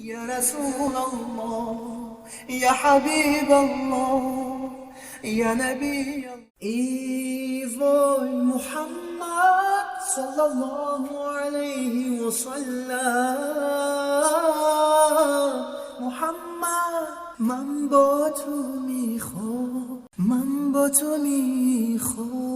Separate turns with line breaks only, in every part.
يا رسول الله يا حبيب الله يا نبي الله إيفوي محمد صلى الله عليه وسلم محمد من با تو میخوام من با تو میخوام.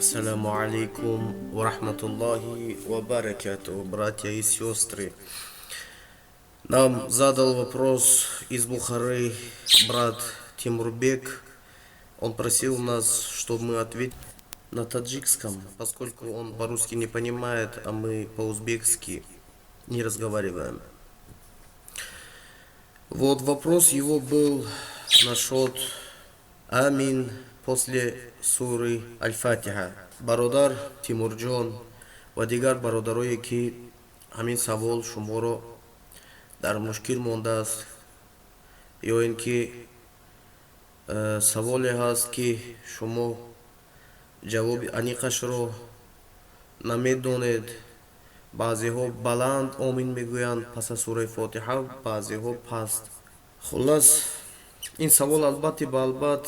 Ассаляму алейкум ва рахматуллахи ва баракату, братья и сестры. Нам задал вопрос из Бухары брат Тимурбек. Он просил нас, чтобы мы ответили на таджикском, поскольку он по-русски не понимает, а мы по-узбекски не разговариваем. Вот вопрос его был насчет амин после суры Аль-Фатиха. Бародар Тимурджон ва дигар бародарое ки ҳамин савол шуморо дар мушкил мондааст, ё ин ки саволе ҳаст ки шумо ҷавоби аниқашро намедонед. баъзеҳо баланд омин мегӯянд пас аз сураи фотиҳа, баъзеҳо паст. хулас ин савол албатта ба албат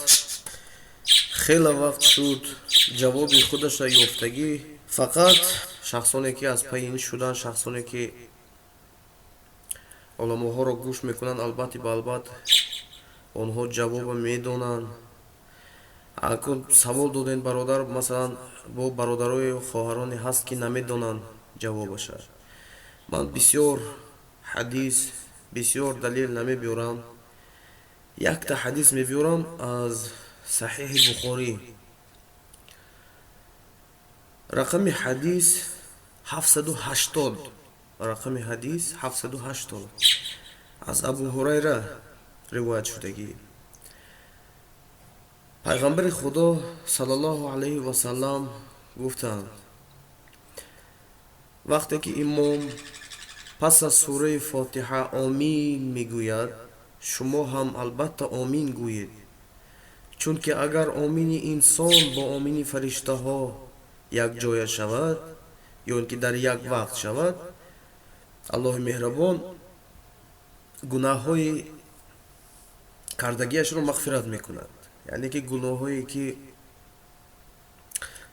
хеле вақт шуд ҷавоби худашро ёфтагӣ. фақат шахсоне ки аз пайи ин шуданд, шахсоне ки уламоҳоро гӯш мекунанд, албатта ба албат онҳо ҷавоба медонанд. акун савол додем бародар, масалан бо бародарои хоҳароне ҳаст ки намедонанд ҷавобаша. ман бисёр ҳадис, бисёр далел намебиёрам. якта ҳадис мебиёрам аз саҳиҳи бухорӣ. рақами ҳадис 780. рақами ҳадис 780 аз абу ҳурайра ривоят шудагӣ. пайғамбари худо саллаллоҳу алайҳи васалам гуфтанд, вақте ки имом пас аз сураи фотиҳа омин мегӯяд, шумо ҳам албатта омин гӯед, чунки агар омини инсон бо омини фариштаҳо якҷоя шавад, ё ин ки дар як вақт шавад, аллоҳи меҳрабон гунаҳҳои кардагиашро мағфират мекунад. яъне ки гуноҳҳое ки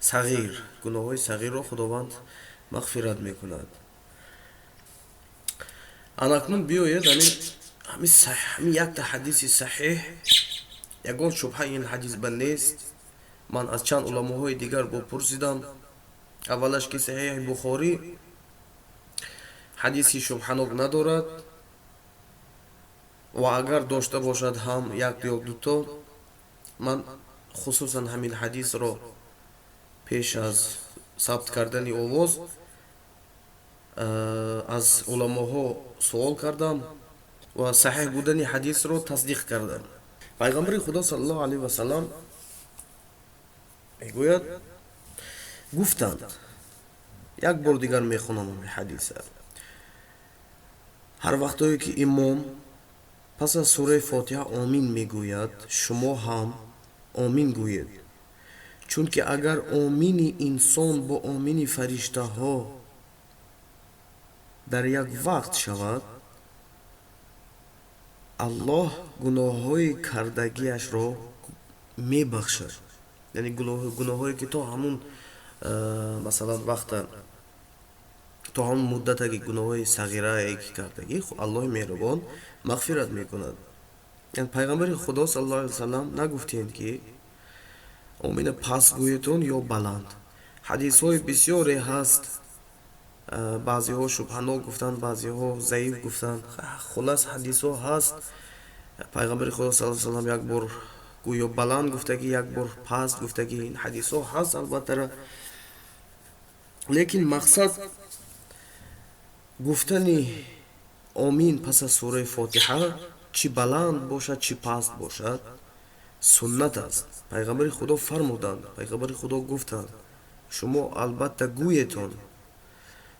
сағир, гуноҳҳои сағирро худованд мағфират мекунад. анакнун биёед ҳамин якта ҳадиси саҳеҳ, ягон шубҳа ин ҳадис ба нест. ман аз чанд уламоҳои дигар бопурсидам. аввалаш ки саҳеҳи бухорӣ ҳадиси шубҳанок надорад ва агар дошта бошад ҳам як ё дуто. ман хусусан ҳамин ҳадисро пеш аз сабт кардани овоз аз уламоҳо суол кардам ва саҳеҳ будани ҳадисро тасдиқ кардам. пайғамбари худо саллаллоҳу алайҳи васалам мегӯяд, гуфтанд, як бор дигар мехонам ҳадиса. ҳар вақтое ки имом пас аз сураи фотиҳа омин мегӯяд, шумо ҳам омин гӯед, чунки агар омини инсон бо омини фариштаҳо дар як вақт шавад, аллоҳ гуноҳҳои кардагиашро мебахшад. яъне гуноҳҳое ки то ҳамун масалан вақта, то ҳамун муддате ки гуноҳҳои сағирае ки кардагӣ, аллоҳи меҳрабон мағфират мекунад. пайғамбари худо саллаллоҳу алайҳи васалам нагуфтед ки омина паст гӯетон ё баланд. ҳадисҳои бисёре ҳаст. баъзеҳо шубҳанок гуфтанд, баъзеҳо заиф гуфтанд. хулас ҳадисҳо ҳаст. пайғамбари худо саллаллоҳу алайҳи васалам як бор гӯё баланд гуфтагӣ, як бор паст гуфтагӣ. Ин ҳадисҳо ҳаст албатта, лекин мақсад гуфтани омин пас аз сураи фотиҳа чӣ баланд бошад, чӣ паст бошад, суннат аст. Пайғамбари худо фармуданд, пайғамбари худо гуфтанд, шумо албатта гӯетон.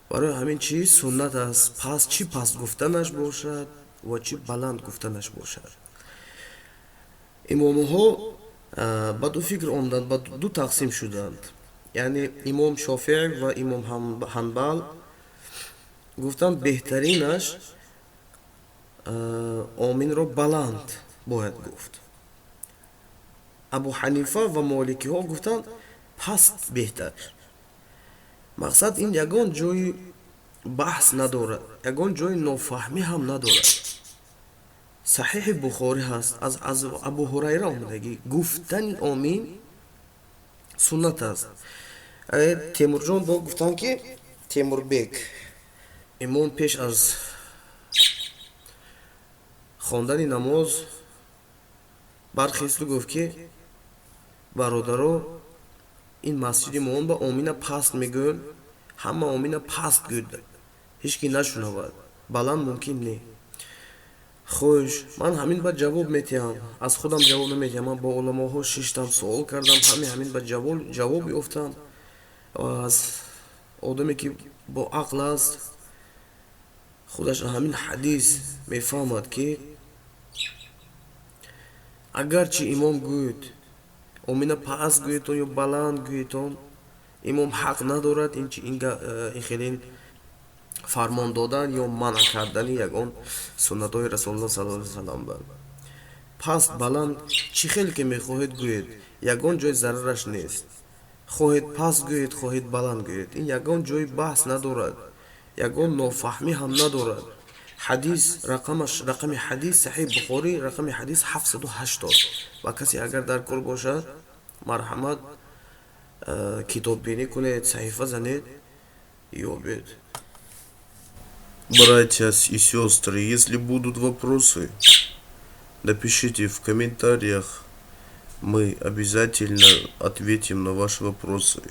барои ҳамин чӣ суннат аст, паст чӣ паст гуфтанаш бошад ва чӣ баланд гуфтанаш бошад. имомҳо ба ду фикр омданд, ба ду тақсим шуданд. Яъне имом Шофиъ ва имом Ҳанбал гуфтанд беҳтаринаш оминро баланд бояд гуфт. Абу Ҳанифа ва моликиҳо гуфтанд паст беҳтар. мақсад ин ягон ҷои баҳс надорад, ягон ҷои нофаҳмӣ ҳам надорад. саҳиҳи бухорӣ ҳаст, аз Абу Ҳурайра омадагӣ гуфтани омин суннат аст. Темурҷон бо гуфтанд ки Темурбек имом пеш аз хондани намоз бархесту гуфт ки бародаро, ин масҷиди моон ба омина паст мегӯян, ҳама омина паст гӯяд, ҳеҷ ки нашунавад, баланд мумкин не. хуш, ман ҳамин ба ҷавоб метиҳам, аз худам ҷавоб наметиҳам. Ман бо уламоҳо шиштам, суол кардам, ҳамин ба ҷавоб ёфтам. аз одаме ки бо ақл аст, худаш ҳамин ҳадис мефаҳмад ки агарчи имом гӯяд омина паст гӯетон ё баланд гӯетон, имом ҳақ надорад ин хелин фармон додан ё манъ кардани ягон суннатҳои Расулуллоҳ саллаллоҳу алайҳи ва саллам. паст баланд чӣ хел ки мехоҳед гӯед, ягон ҷои зарараш нест. хоҳед паст гӯед, хоҳед баланд гӯед, ин ягон ҷои баҳс надорад, ягон нофаҳмӣ ҳам надорад. ҳадис рақами ҳадис саҳиҳ Бухорӣ, рақами ҳадис 780. ва касе агар дар кор бошад, марҳамат, китоббинӣ кунед, саҳифа занед, ёбед.
Братья и сестры, если будут вопросы, напишите в комментариях, мы обязательно ответим на ваши вопросы.